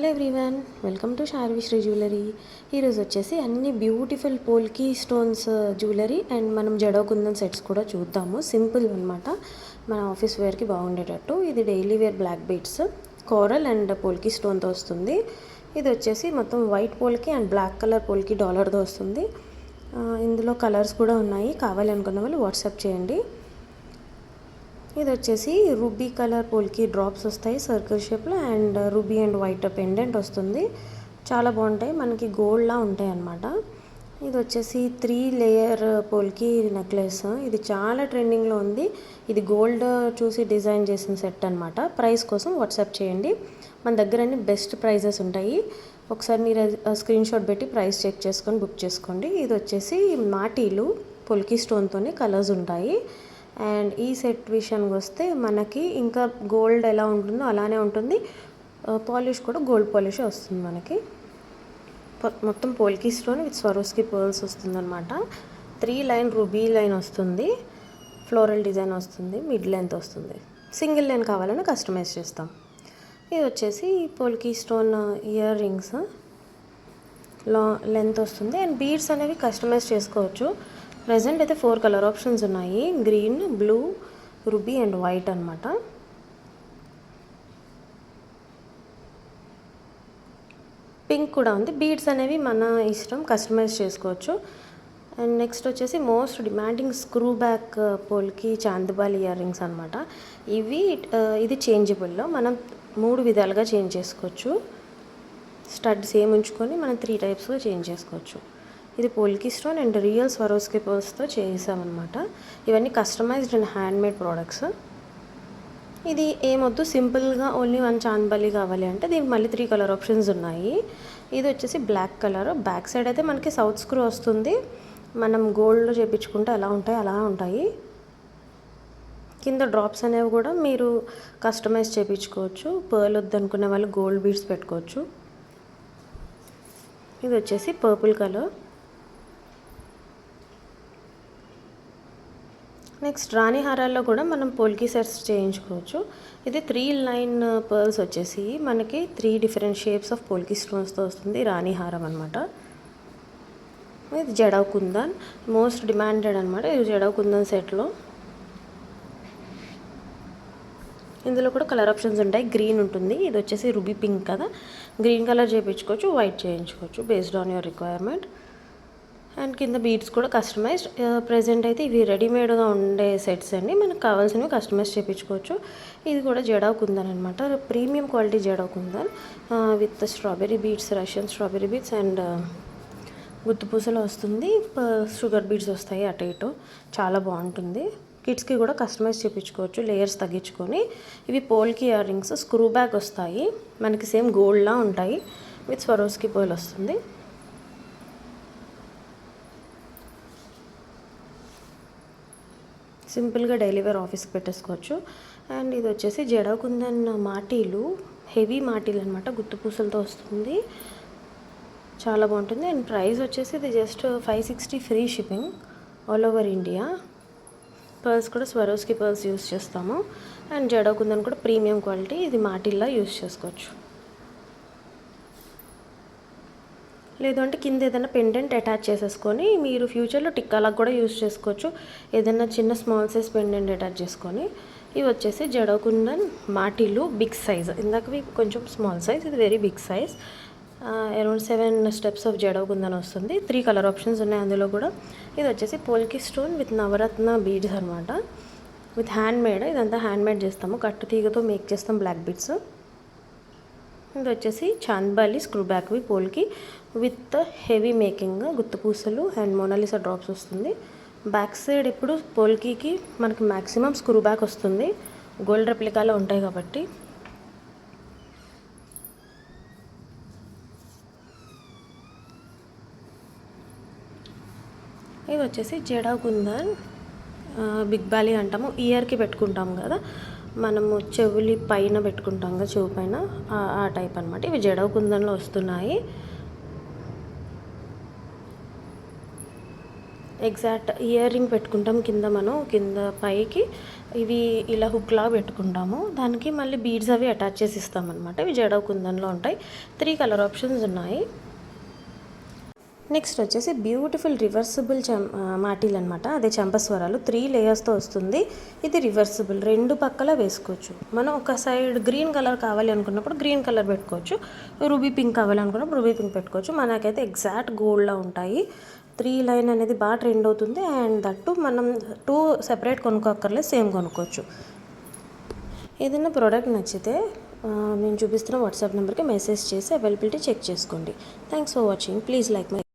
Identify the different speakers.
Speaker 1: Hello everyone, welcome to Sharvi Sri jewellery. ఈరోజు వచ్చేసి అన్ని beautiful polki stones jewellery and మనం జడోకుందన్ సెట్స్ కూడా చూద్దాము. సింపుల్ అనమాట, మన ఆఫీస్ వేర్కి బాగుండేటట్టు. ఇది daily wear black beads coral and polki స్టోన్తో వస్తుంది. ఇది వచ్చేసి మొత్తం white polki and black colour polki డాలర్తో వస్తుంది. ఇందులో కలర్స్ కూడా ఉన్నాయి, కావాలి అనుకున్న వాళ్ళు వాట్సాప్ చేయండి. ఇది వచ్చేసి రూబీ కలర్ పోల్కి డ్రాప్స్ వస్తాయి సర్కిల్ షేప్లో, and ruby and white pendant వస్తుంది. చాలా బాగుంటాయి, మనకి గోల్డ్లా ఉంటాయి అన్నమాట. ఇది వచ్చేసి 3 లేయర్ పోల్కి నెక్లెస్. ఇది చాలా ట్రెండింగ్లో ఉంది. ఇది గోల్డ్ చూసి డిజైన్ చేసిన సెట్ అనమాట. ప్రైస్ కోసం వాట్సాప్ చేయండి, మన దగ్గర అన్ని బెస్ట్ ప్రైజెస్ ఉంటాయి. ఒకసారి మీరు స్క్రీన్ షాట్ పెట్టి ప్రైస్ చెక్ చేసుకొని బుక్ చేసుకోండి. ఇది వచ్చేసి మాటీలు పొల్కి స్టోన్తోనే కలర్స్ ఉంటాయి. అండ్ ఈ సెట్ విషయానికి వస్తే మనకి ఇంకా గోల్డ్ ఎలా ఉంటుందో అలానే ఉంటుంది. పాలిష్ కూడా గోల్డ్ పాలిష్ వస్తుంది మనకి. మొత్తం పోల్కి స్టోన్ విత్ స్వరోస్కి పర్ల్స్ వస్తుంది అనమాట. 3 లైన్ రూబీ లైన్ వస్తుంది, ఫ్లోరల్ డిజైన్ వస్తుంది, మిడ్ లెంత్ వస్తుంది. సింగిల్ లైన్ కావాలని కస్టమైజ్ చేస్తాం. ఇది వచ్చేసి polki stone ear rings length వస్తుంది. అండ్ బీడ్స్ అనేవి కస్టమైజ్ చేసుకోవచ్చు. ప్రజెంట్ అయితే 4 కలర్ ఆప్షన్స్ ఉన్నాయి, green, blue, ruby and white అనమాట. పింక్ కూడా ఉంది. బీడ్స్ అనేవి మన ఇష్టం, కస్టమైజ్ చేసుకోవచ్చు. అండ్ నెక్స్ట్ వచ్చేసి most demanding screw back పోల్కి చాందిబాల్ ear rings అనమాట. ఇది చేంజబుల్లో మనం 3 విధాలుగా చేంజ్ చేసుకోవచ్చు. స్టడ్ సేమ్ ఉంచుకొని మనం 3 టైప్స్గా చేంజ్ చేసుకోవచ్చు. ఇది పోల్కి స్టోన్ అండ్ రియల్ స్వరోస్కి పర్ల్స్తో చేసామన్నమాట. ఇవన్నీ కస్టమైజ్డ్ అండ్ హ్యాండ్మేడ్ ప్రోడక్ట్స్. ఇది ఏమొద్దు, సింపుల్గా ఓన్లీ 1 చాంద్బాలి కావాలి అంటే దీనికి మళ్ళీ 3 కలర్ ఆప్షన్స్ ఉన్నాయి. ఇది వచ్చేసి బ్లాక్ కలర్. బ్యాక్ సైడ్ అయితే మనకి సౌత్ స్క్రూ వస్తుంది. మనం గోల్డ్లో చేయించుకుంటే అలా ఉంటాయి. కింద డ్రాప్స్ అనేవి కూడా మీరు కస్టమైజ్ చేయించుకోవచ్చు. పర్ల్ వద్దనుకునే వాళ్ళు గోల్డ్ బీడ్స్ పెట్టుకోవచ్చు. ఇది వచ్చేసి పర్పుల్ కలర్. నెక్స్ట్ రాణి హారాల్లో కూడా మనం పోల్కి సెట్స్ చేయించుకోవచ్చు. ఇది 3 లైన్ పర్ల్స్ వచ్చేసి మనకి 3 డిఫరెంట్ షేప్స్ ఆఫ్ పోల్కి స్టోన్స్తో వస్తుంది. రాణి హారం అనమాట. ఇది జడవ్ కుందన్ మోస్ట్ డిమాండెడ్ అనమాట. ఇది జడవ్ కుందన్ సెట్లో. ఇందులో కూడా కలర్ ఆప్షన్స్ ఉంటాయి. గ్రీన్ ఉంటుంది, ఇది వచ్చేసి రూబీ పింక్ కదా, గ్రీన్ కలర్ చేయించుకోవచ్చు, వైట్ చేయించుకోవచ్చు based on your requirement. And కింద బీడ్స్ కూడా కస్టమైజ్డ్. ప్రెజెంట్ అయితే ఇవి రెడీమేడ్గా ఉండే సెట్స్ అండి, మనకు కావాల్సినవి కస్టమైజ్ చేయించుకోవచ్చు. ఇది కూడా జడవ్ కుందన్ అనమాట, premium quality jadau kundan with strawberry beads, Russian strawberry beads and గుత్తుపూసలు వస్తుంది. షుగర్ బీడ్స్ వస్తాయి అటు ఇటు, చాలా బాగుంటుంది. కిడ్స్కి కూడా కస్టమైజ్ చేయించుకోవచ్చు లేయర్స్ తగ్గించుకొని. ఇవి పోల్కి ఇయర్ రింగ్స్, స్క్రూ బ్యాక్ వస్తాయి మనకి, సేమ్ గోల్డ్లా ఉంటాయి విత్ స్వరోస్కి పర్ల్ వస్తుంది. సింపుల్గా డైలీ వేర్ ఆఫీస్కి పెట్టేసుకోవచ్చు. అండ్ ఇది వచ్చేసి జడవ్ కుందన్ మాటీలు, హెవీ మాటీలు అనమాట, గుత్తుపూసలతో వస్తుంది, చాలా బాగుంటుంది. అండ్ ప్రైస్ వచ్చేసి ఇది just 560 free shipping all over India. Pearls కూడా స్వరోస్కి పర్ల్స్ యూస్ చేస్తాము. అండ్ జడవ్ కుందన్ కూడా ప్రీమియం క్వాలిటీ, ఇది మాటిల్లా యూస్ చేసుకోవచ్చు. లేదు అంటే కింద ఏదైనా పెండెంట్ అటాచ్ చేసేసుకొని మీరు ఫ్యూచర్లో టిక్కాలకు కూడా యూస్ చేసుకోవచ్చు. ఏదైనా చిన్న స్మాల్ సైజ్ పెండెంట్ అటాచ్ చేసుకొని. ఇవి వచ్చేసి జడవ్ కుందన్ మాటిలు బిగ్ సైజ్. ఇందాకవి కొంచెం స్మాల్ సైజ్, ఇది very big size. Around 7 steps of jadau kundan వస్తుంది. 3 కలర్ ఆప్షన్స్ ఉన్నాయి అందులో కూడా. ఇది వచ్చేసి polki stone with navaratna beads అనమాట, విత్ హ్యాండ్మేడ్. ఇదంతా హ్యాండ్మేడ్ చేస్తాము, కట్టు తీగతో మేక్ చేస్తాం బ్లాక్ బీడ్స్. ఇది వచ్చేసి చాంద్బాలి స్క్రూ బ్యాక్వి పోల్కి విత్ హెవీ మేకింగ్, గుత్తుపూసలు అండ్ మోనాలిసా డ్రాప్స్ వస్తుంది. బ్యాక్ సైడ్ ఇప్పుడు పోల్కీకి మనకి మ్యాక్సిమం స్క్రూ బ్యాక్ వస్తుంది, గోల్డ్ రెప్లికాలో ఉంటాయి కాబట్టి. ఇది వచ్చేసి జడవ్ కుందన్ బిగ్ బాలి అంటాము, ఇయర్కి పెట్టుకుంటాం కదా మనము, చెవులి పైన పెట్టుకుంటాం కదా, చెవు పైన, ఆ టైప్ అనమాట. ఇవి జడవ్ కుందన్లో వస్తున్నాయి. ఎగ్జాక్ట్ ఇయర్ రింగ్ పెట్టుకుంటాం కింద, మనం కింద పైకి ఇవి ఇలా హుక్లా పెట్టుకుంటాము. దానికి మళ్ళీ బీడ్స్ అవి అటాచ్ చేసి ఇస్తామన్నమాట. ఇవి జడ కుందన్లో ఉంటాయి. 3 కలర్ ఆప్షన్స్ ఉన్నాయి. నెక్స్ట్ వచ్చేసి బ్యూటిఫుల్ రివర్సిబుల్ మాటీలు అనమాట. అదే చంపస్వరాలు 3 లేయర్స్తో వస్తుంది. ఇది రివర్సిబుల్, 2 పక్కల వేసుకోవచ్చు. మనం ఒక సైడ్ గ్రీన్ కలర్ కావాలి అనుకున్నప్పుడు గ్రీన్ కలర్ పెట్టుకోవచ్చు, రూబీ పింక్ కావాలి అనుకున్నప్పుడు రూబీ పింక్ పెట్టుకోవచ్చు. మనకైతే ఎగ్జాక్ట్ గోల్డ్లా ఉంటాయి. 3 లైన్ అనేది బాగా ట్రెండ్ అవుతుంది. అండ్ దట్టు మనం 2 సెపరేట్ కొనుక్కోక్కర్లేదు, సేమ్ కొనుక్కోవచ్చు. ఏదైనా ప్రోడక్ట్ నచ్చితే నేను చూపిస్తున్న వాట్సాప్ నెంబర్కి మెసేజ్ చేసి అవైలబిలిటీ చెక్ చేసుకోండి. Thanks for watching. Please like my